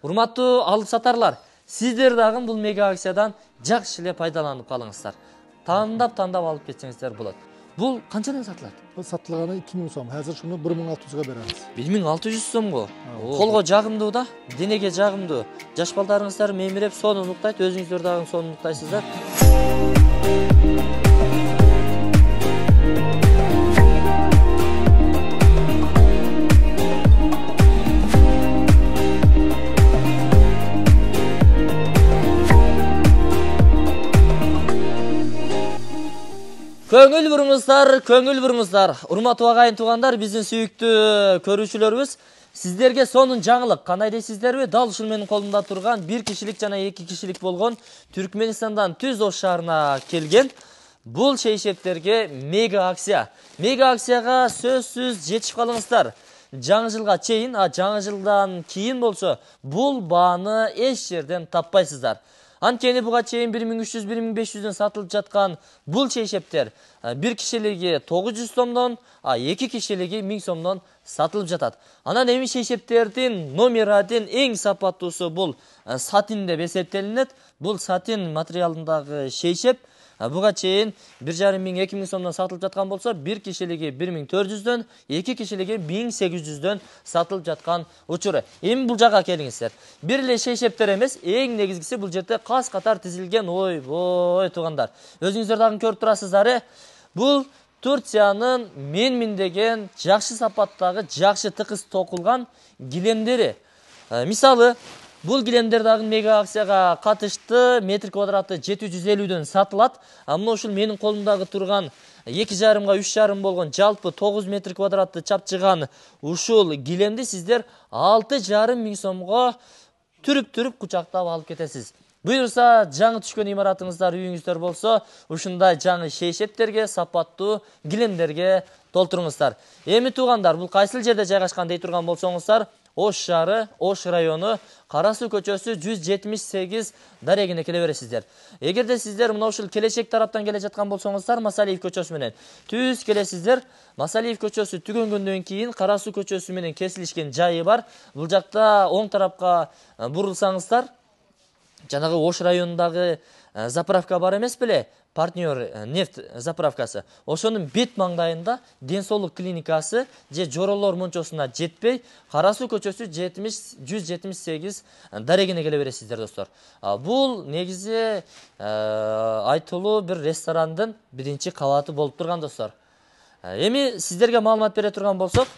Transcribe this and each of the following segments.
Урматтуу алып сатарлар, сиздер дагы бул мега акциядан жакшы эле пайдаланып калыңыздар. Тандап алып кетсеңиздер болот. Бул канчадан сатылат? Бул сатылганы 2000 сом. Азыр шуну 1600га беребиз. 1600 сомго. Колго жагымдуу да, денеге жагымдуу. Жаш балдарыңыздар мемиреп сонун уктайт, өзүңүздөр дагы сонун уктайсыздар. Көңүл буруңуздар. Урматтуу агайын туугандар, биздин сүйүктүү көрүүчүлөрүбүз, сиздерге сонун жаңылык. Кандай дейсиздерби? Дал ушул менин колумда турган 1 кишилик жана 2 кишилик болгон Түркменистандан Түз Ош шаарына келген бул шейшептерге мега акция. Мега акцияга сөзсүз жетишип калыңыздар. Жаңы жылга чейин, жаңы жылдан кийин болсо, бул бааны эч жерден таппайсыздар. Анткени буга чейин 1300-1500дөн сатылып жаткан бул шейшептер 1 кишилиги 900 сомдон, 2 кишилиги 1000 сомдон сатылып жатат. Анан эми шейшептердин номердин эң сапаттуусу бул сатин деп эсептелинет. Бул сатин материалындагы шейшеп буга чейин 1500-2000 сомдон сатылып жаткан болсо, 1 кишилиги 1400дөн, 2 кишилиги 1800дөн сатылып жаткан учуру. Эми бул жага келиңиздер. Бир эле шейшептер эмес, эң негизгиси бул жерде кас катар тизилген ойбой туугандар. Өзүңүздөр дагы көрүп турасыздар. Бул Турциянын Менмин деген жакшы сапаттагы, жакшы тыкыз токулган килемдери. Мисалы, бул килемдер дагы мега акцияга катышты, метр квадраты 750дөн сатылат. Мына ушул менин колумдагы турган 2,5-га 3,5 болгон жалпы 9 метр квадратты чапчыган ушул килемди сиздер 6,5 сомго түрүп кучактап алып кетесиз. Буюрса, жаңы түшкөн имаратыңыздар, үйүңүздөр болсо, ушундай жаңы шейшептерге, сапаттуу килемдерге толтуруңуздар. Эми туугандар, бул кайсыл жерде жайгашкан дей турган болсоңуздар, Ош шаары, Ош району, Кара суу көчөсү 178 дарегине келе бересиздер. Эгерде сиздер мына ушул келечек тараптан келе жаткан болсоңуздар, Масалиев көчөсү менен түз келесиздер. Масалиев көчөсү түгөнгөндөн кийин Кара суу көчөсү менен кесилишкен жайы бар. Бул жакта оң тарапка бурулсаңыздар, жанагы Ош районундагы заправка бар эмес беле? Партнер нефть заправкасы. Ошонун бет маңдайында ден соолук клиникасы же жоролор мончосуна жетпей, Кара суу көчөсү 178 дарегине келе бересиздер, достор. Бул негизи айтылуу бир ресторандын биринчи кабаты болуп турган, достор. Эми сиздерге маалымат бере турган болсок,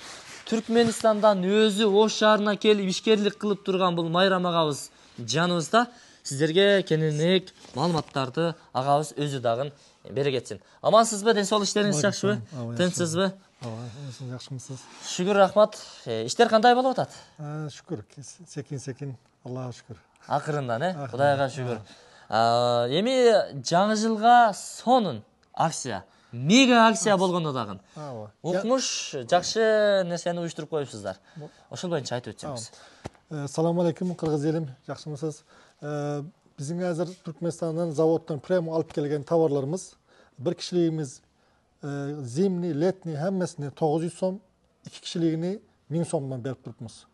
Түркменистандан өзү Ош шаарына келип ишкерлик кылып турган бул Майрам агабыз жаныбызда. Сиздерге кененирээк маалыматтарды агабыз өзү дагы бере кетсин. Амансызбы, ден соолук иштериңиз жакшыбы? Тынчсызбы? Ооба, жакшымысыз? Шүгүр, рахмат. Иштер кандай болуп атат? Шүгүр, секин, Аллага шүгүр. Акырындан, Кудайга шүгүр. Эми жаңы жылга сонун акция, мега акция болгондо дагы укмуш жакшы нерсени уюштуруп коюпсуздар. Ошол боюнча айтып өтсөңүз. Салам алейкум, кыргыз элим, жакшымысыз? Биздин азыр Түркменистандан заводдон прямо алып келген товарларыбыз, бир кишилигimiz зимний, летний хаммасыны 900 сом, 2 кишилигini 1000 сомдон берип турупмуз.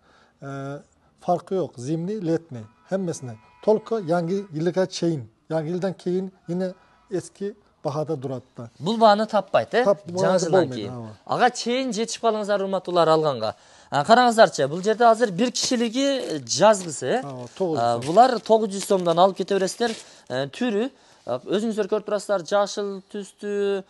Farkı yok, zimni, letni, hammasını. Только yangi yılga чейин, yangi yıldan keyin yine eski bahada duradı. Бул бааны таппайт, жаңы жылдан кийин. Ага чейин жетишип калыңыздар, урматтуулар, алганга. Караңыздарчы, бул жерде азыр бир кишилиги жазгысы, булар 900 сомдон алып кете бересиздер. Түрү, өзүңүздөр көрүп турасыздар, жашыл түстүү,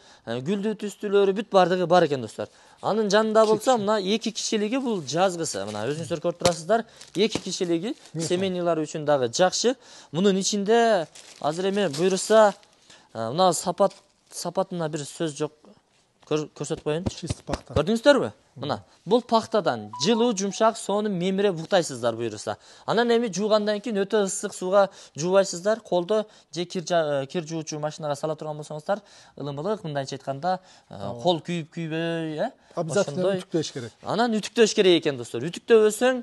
гүлдүү түстүүлөрү бүт бардыгы бар экен, достор. Анын жанында болсо, мына 2 кишилиги бул жазгысы. Мына өзүңүздөр көрүп турасыздар, 2 кишилиги семейнийлар үчүн дагы жакшы. Мунун ичинде азыр эми буйруса, мына сапатына бир сөз жок. Көрсөтүп коеюнчу. Чист пахта. Көрдүңүздөрбү? Мына, бул пахтадан жылуу, жумшак соону мемире буктайсыздар буйруса. Анан эми жуугандан кийин өтө ысык сууга жуубайсыздар. Колдо же кир жуучу машинага сала турган болсоңуздар, ылымылык, мындайча айтканда, кол күйүп-күйбөй, Обязательно үтүктөш керек. Анан үтүктөш керек экен, достор. Үтүктөбөсөң,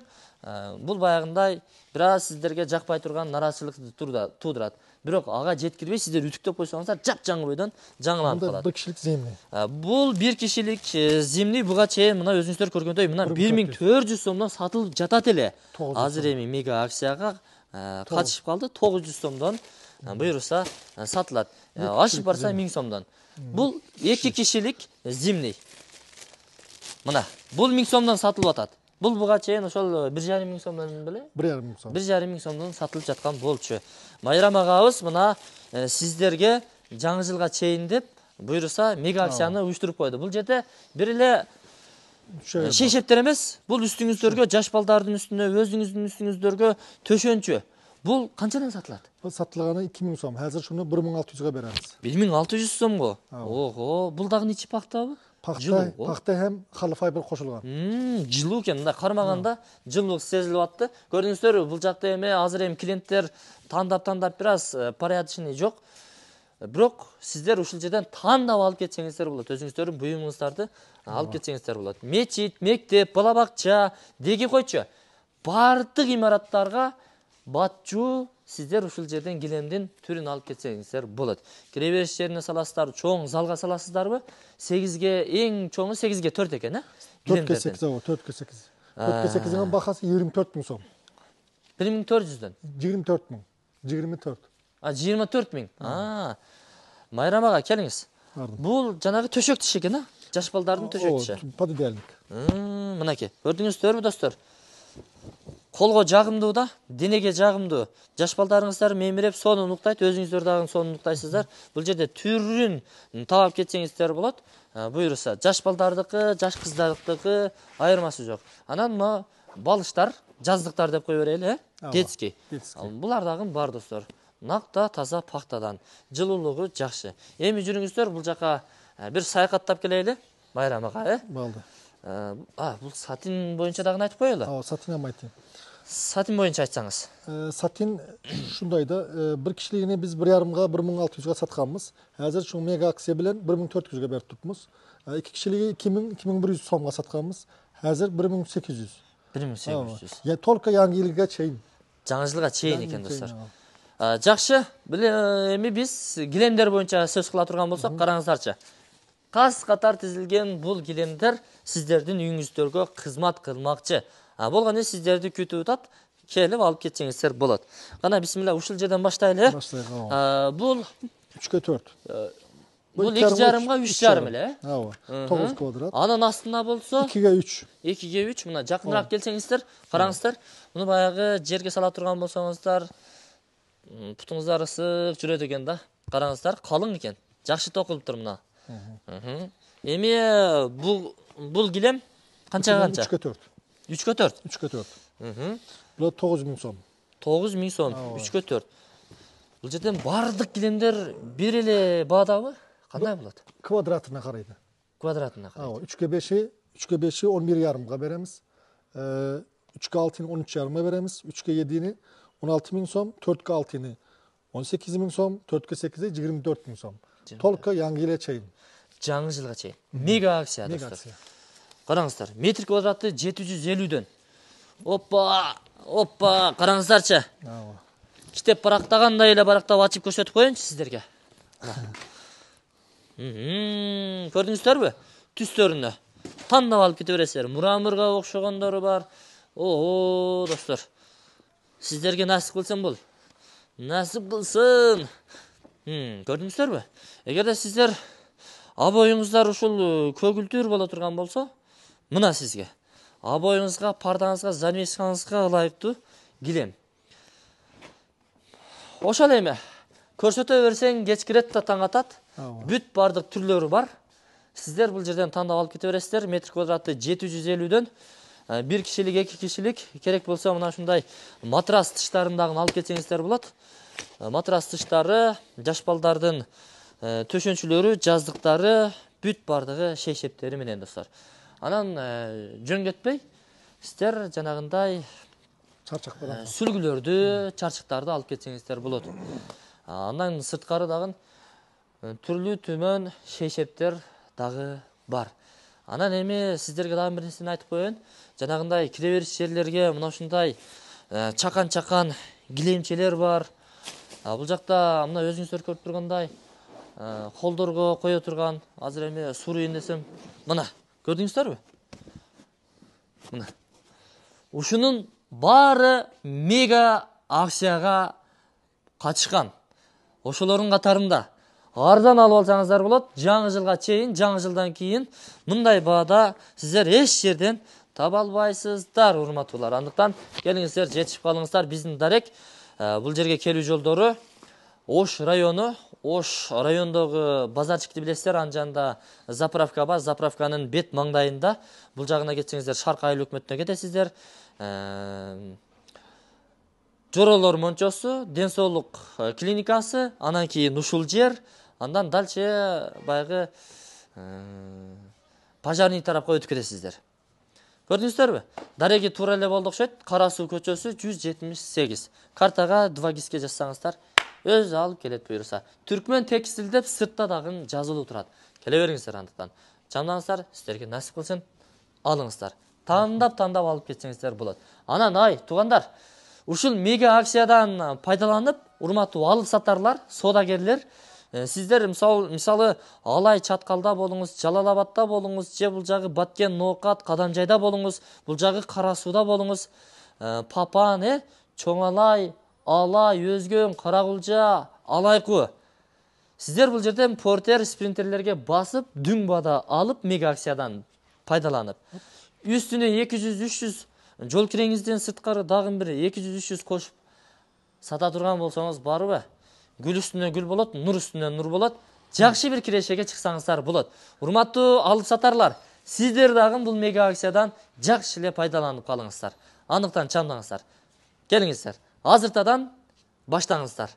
Бул баягындай бир аз сиздерге жакпай турган нараачылыкты туудурат. Бирок ага жеткирбей сиздер үтүктөп койсоңуздар жапжаңы бойдон жаңыланып Бunda калат. bir kişilik zimni. Бул бир кишилик зимни буга чейин мына өзүңүздөр көргөндөй мына 1400 сомдон сатылып жатат эле. 900 Азыр эми мега акцияга катышып калды. 900 сомдон буйруса сатылат. Ашып барса 1000 сомдон. Бул 2 кишилик зимни. Мына бул 1000 сомдон сатылып атат. Бул буга чейин ошол 1,5 сомдон беле? 1,5 som. 1,5 сомдон сатылып жаткан болчу. Майрам агабыз мына сиздерге жаңы жылга чейин деп буйруса мега акцияны уюштуруп койду. Бул жерде бир эле шейшептер эмес, бул үстүңүздөргө, жаш балдардын үстүнө, өзүңүздүн үстүңүздөргө төшөнчү. Бул канчадан сатылат? Bu satılğanı 2000 som. Hazır şunu 1600'e beremiz. 1600 сомго. Ого, бул дагы ичи пактабы? Pakta hem halı fiber koşulgan. Жылуу экен. Мында кармаганда жылуулук сезилип атты. Көрдүңүздөрбү, бул жакта эми азыр эми клиенттер тандап бир аз порядочный жок. Бирок сиздер ушул жерден тандап алып кетсеңиздер болот. Өзүңүздөрдүн буюмуңуздарды алып кетсеңиздер болот. Мечит, мектеп, бала бакча, деги койчу. Бардык имараттарга батчу сиздер ушул жерден килемдин түрүн алып кетсеңиздер болот. Киребериш жерине саласыздар, чоң залга саласыздарбы? 8ге эң чоңу 8ге 4 экен, 4ге 8 o, 4ге 8. 4ге 8'in bakası 24.000 som. 1400'dөн. 24.000. 24. 24.000. Майрам ага, келиңиз. Бул жанагы төшөк тиш экен, жаш балдардын төшөк тиши. Пододеяльник. Мынакей, көрдүңүздөрбү достор? Колго жагымдуу да, денеге жагымдуу. Жаш балдарыңыздар мемиреп сону унуктайт, өзүңүздөр дагы сону унуктайсыздар. Бул жерде түрүн таап кетсеңиздер болот. Буйруса, жаш балдардыкы, жаш кыздардыкы айырмасы жок. Анан мына балыштар, жаздыктар деп кой берели, детский. Булар дагы бар достор. Накта таза пактадан, жылуулугу жакшы. Эми жүрүңүздөр бул жака бир саякаттап келели, Майрам ага, Болду. Бул сатин боюнча дагы айтып коелу. Satin ama aytayım. Satin boyunca айтсаңыз. Satin şundaydı. Bir kişiliğini biz 1,5'ga 1.600'ga satkanımız. Hazır şu mega aksiye bilen 1.400'ga berip tutmuz. 2 kişiliği 2.100 somga satkanımız. Hazır 1.800. 1800. Ya tolka yangi yılga çeyin. Жаңы жылга чейин экен достор. Жакшы, эми биз килемдер боюнча сөз кыла турган болсок, караңыздарчы. Кас катар тизилген бул килемдер сиздердин үйүңүздөргө кызмат кылмакчы. Болгону сиздерди күтүп атат, келип алып кетсеңиздер болот. Кана бисмилла ушул жерден баштайлы. Бул 3'e 4. Бул 2,5-га 3,5 эле. 9 kvadrat. Анын астында болсо 2'ge 3. 2'ge 3. Мына жакыныраак келсеңиздер, караңыздар. Муну баягы жерге сала турган болсоңуздар, путуңуздар ысык жүрөт экен да. Караңыздар, калың экен. Жакшы токулуптур мына. Эми бул килем канчага канча? 3'e 4. 3'e 4. 3'e 4. Bu 9.000 som. 9.000 сом, 3'e 4. Бул жерден бардык килемдер бир эле баадабы? Кандай болот? Kvadratına karaydı. Квадратына карайт. 3'e 5'i 11,5'ga beremiz. 3'e 6'ını 13,5'a beremiz. 3'e 7'ini 16.000 som. 4'e 6'ını 18.000 som. 4'e 8'i 24.000 som. Tolka yangi ile çeyin. Жаңы жылга чейин. Мега акция достор. Караңыздар, метр квадраты 750дөн. Оппа, караңыздарчы. Китеп барактагандай эле барактап ачып көрсөтүп коеюнчу сиздерге. Көрдүңүздөрбү? Түстөрүнө тандап алып кете бересиздер. Мурамырга окшогондору бар. Достор. Сиздерге насип кылсын бул. Насип кылсын. Көрдүңүздөрбү? Эгерде сиздер абоюңуздар ушул көгүлтүр боло турган болсо, мына сизге. Абоюңузга, пардаңызга, занавескаңызга ылайыктуу килем. Ошол эми көрсөтө берсең кеч кирет да таң атат. Бүт бардык түрлөрү бар. Сиздер бул жерден тандап алып кете бересиздер. Метр квадраты 750дөн. Бир кишилик, 2 кишилик керек болсо мына ушундай матрас тыштарын дагы алып кетсеңиздер болот. Матрас тыштары, жаш балдардын төшөнчүлөрү, жаздыктары, бүт бардыгы шейшептери менен достор. Анан жөнгөтпөй сиздер жанагындай сүлгүлөрдү, чарчыктарды алып кетсеңиздер болот. Андан сырткары дагы түрлүү түмөн шейшептер дагы бар. Анан эми сиздерге дагы бир нерсени айтып коеюн. Жанагындай кире бериш жерлерге мына ушундай чакан килемчелер бар. Бул жакта мына өзүңүздөр көрүп тургандай холдорго кое турган, азыр эми сурайын десем, мына көрдүңүздөрбү? Мына. Ушунун баары мега акцияга катышкан. Ошолордун катарында арзан алып алсаңыздар болот. Жаңы жылга чейин, жаңы жылдан кийин мындай баада сиздер эч жерден таба албайсыздар, урматтуулар. Андыктан келиңиздер, жетишип калыңыздар. Биздин дарек бул жерге келүү жолдору Ош району, Ош райондогу базарчикти билесиздер, анын жанында заправка бар. Заправканын бет маңдайында. Бул жагына кетсеңиздер, Шарк айыл өкмөтүнө кетесиздер. Жоролор мончосу, ден соолук клиникасы, анан кийин ушул жер, андан дальше баягы пожарный тарапка өтүп кетесиздер. Көрдүңүздөрбү? Дареги туура эле болду окшойт. Кара суу көчөсү 178. Картага 2 гиске жазсаңыздар, өзү алып келет буюрса. Түркмен текстиль деп сыртта дагы жазылуу турат. Келе бериңиздер андыктан. Жамдаңыздар, сиздерге насип кылсын, алыңыздар. Тандап алып кетсеңиздер болот. Анан туугандар, ушул мега акциядан пайдаланып, урматтуу алып сатарлар, соодагерлер, сиздер мисалы Алай Чаткалда болуңуз, Жалал-Абадда болуңуз, же бул жагы Баткен, Ноокат, Кадамжайда болуңуз, бул жагы Кара сууда болуңуз, Папан, Чоң Алай, Алай, Өзгөн, Каракулжа, Алайку. Сиздер бул жерден портер, спринтерлерге басып, дүң бада алып, мега акциядан пайдаланып. Үстүнө 200-300 жол киреңизден сырткары дагы бир 200-300 кошуп сата турган болсоңуз барбы? Гүл үстүнө гүл болот, нур үстүнө нур болот. Жакшы бир кирешеге чыксаңыздар болот. Урматтуу алып сатарлар, сиздер дагы бул мега акциядан жакшы эле пайдаланып калыңыздар. Андыктан чамдаңыздар. Келиңиздер. Азыртадан баштаңыздар.